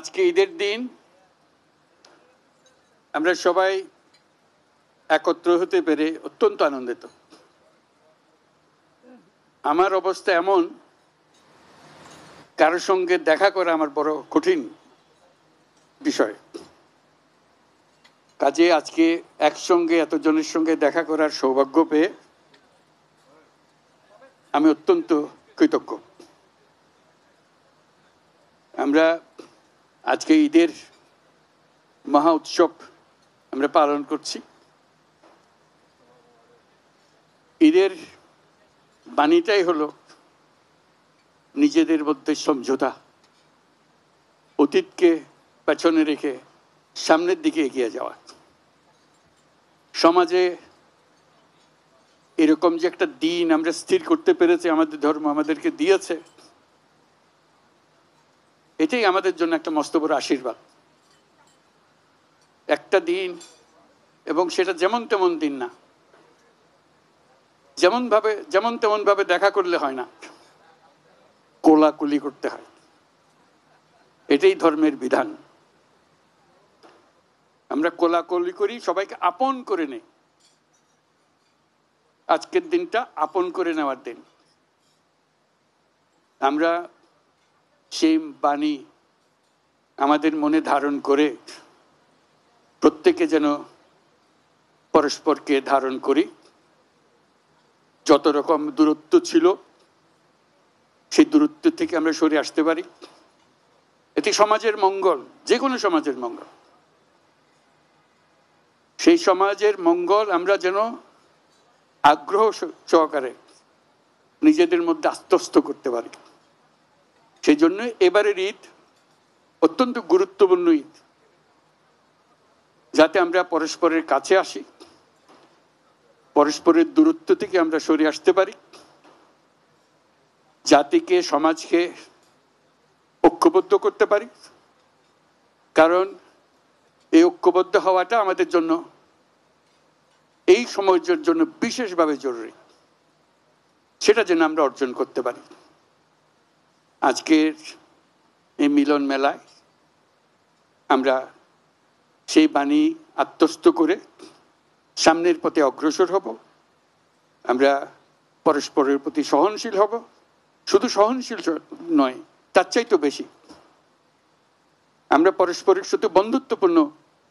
আজকে ঈদের দিন আমরা সবাই একত্র হতে পেরে অত্যন্ত আনন্দিত। আমার অবস্থা এমন, কারোর সঙ্গে দেখা করা আমার বড় কঠিন বিষয়। কাজে আজকে একসঙ্গে এতজনের সঙ্গে দেখা করার সৌভাগ্য পেয়ে আমি অত্যন্ত কৃতজ্ঞ। আমরা আজকে ঈদের মহা উৎসব আমরা পালন করছি। ঈদের বাণীটাই হলো নিজেদের মধ্যে সমঝোতা, অতীতকে পেছনে রেখে সামনের দিকে এগিয়ে যাওয়া। সমাজে এরকম যে একটা দিন আমরা স্থির করতে পেরেছি, আমাদের ধর্ম আমাদেরকে দিয়েছে, এটাই আমাদের জন্য একটা মস্ত বড় আশীর্বাদ। একটা দিন, এবং সেটা যেমন তেমন দিন না, যেমন তেমন ভাবে দেখা করলে হয় না, কোলাকুলি করতে হয়। এটাই ধর্মের বিধান। আমরা কোলাকুলি করি, সবাইকে আপন করে নেই। আজকের দিনটা আপন করে নেওয়ার দিন। আমরা সেই বাণী আমাদের মনে ধারণ করে প্রত্যেকে যেন পরস্পরকে ধারণ করি। যত রকম দূরত্ব ছিল সেই দূরত্ব থেকে আমরা সরে আসতে পারি। এটি সমাজের মঙ্গল, যে কোনো সমাজের মঙ্গল। সেই সমাজের মঙ্গল আমরা যেন আগ্রহ সহকারে নিজেদের মধ্যে আত্মস্থ করতে পারি। সেই জন্য এবারের ঈদ অত্যন্ত গুরুত্বপূর্ণ ঈদ, যাতে আমরা পরস্পরের কাছে আসি, পরস্পরের দূরত্ব থেকে আমরা সরে আসতে পারি, জাতিকে সমাজকে ঐক্যবদ্ধ করতে পারি। কারণ এই ঐক্যবদ্ধ হওয়াটা আমাদের জন্য এই সময়ের জন্য বিশেষভাবে জরুরি। সেটা যেন আমরা অর্জন করতে পারি। আজকের এই মিলন মেলায় আমরা সেই বাণী আত্মস্থ করে সামনের পথে অগ্রসর হব। আমরা পরস্পরের প্রতি সহনশীল হব। শুধু সহনশীল নয়, তার চাইতেও বেশি আমরা পরস্পরের সাথে বন্ধুত্বপূর্ণ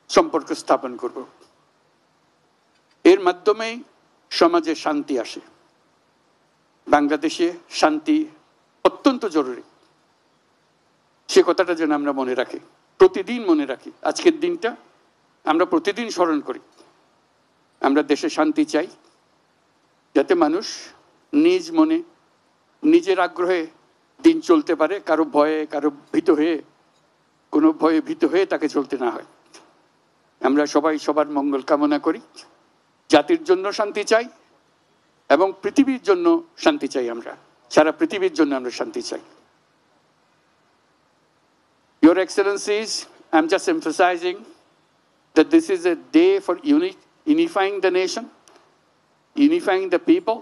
সম্পর্ক স্থাপন করব। এর মাধ্যমেই সমাজে শান্তি আসে। বাংলাদেশে শান্তি অত্যন্ত জরুরি। সে কথাটা যেন আমরা মনে রাখি, প্রতিদিন মনে রাখি। আজকের দিনটা আমরা প্রতিদিন স্মরণ করি। আমরা দেশে শান্তি চাই, যাতে মানুষ নিজ মনে নিজের আগ্রহে দিন চলতে পারে, কারো ভয়ে কোনো ভয়ে ভীত হয়ে তাকে চলতে না হয়। আমরা সবাই সবার মঙ্গল কামনা করি। জাতির জন্য শান্তি চাই এবং পৃথিবীর জন্য শান্তি চাই। আমরা সারা পৃথিবীর জন্য আমরা শান্তি চাই। Your Excellencies, I'm just emphasizing that this is a day for unifying the nation, unifying the people,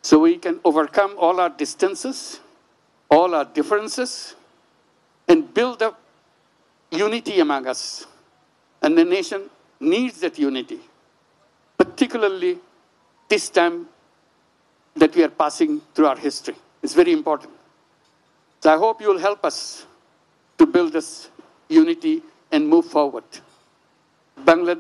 so we can overcome all our distances, all our differences, and build up unity among us. And the nation needs that unity, particularly this time that we are passing through our history. It's very important. So I hope you will help us to build this unity and move forward. Bangladesh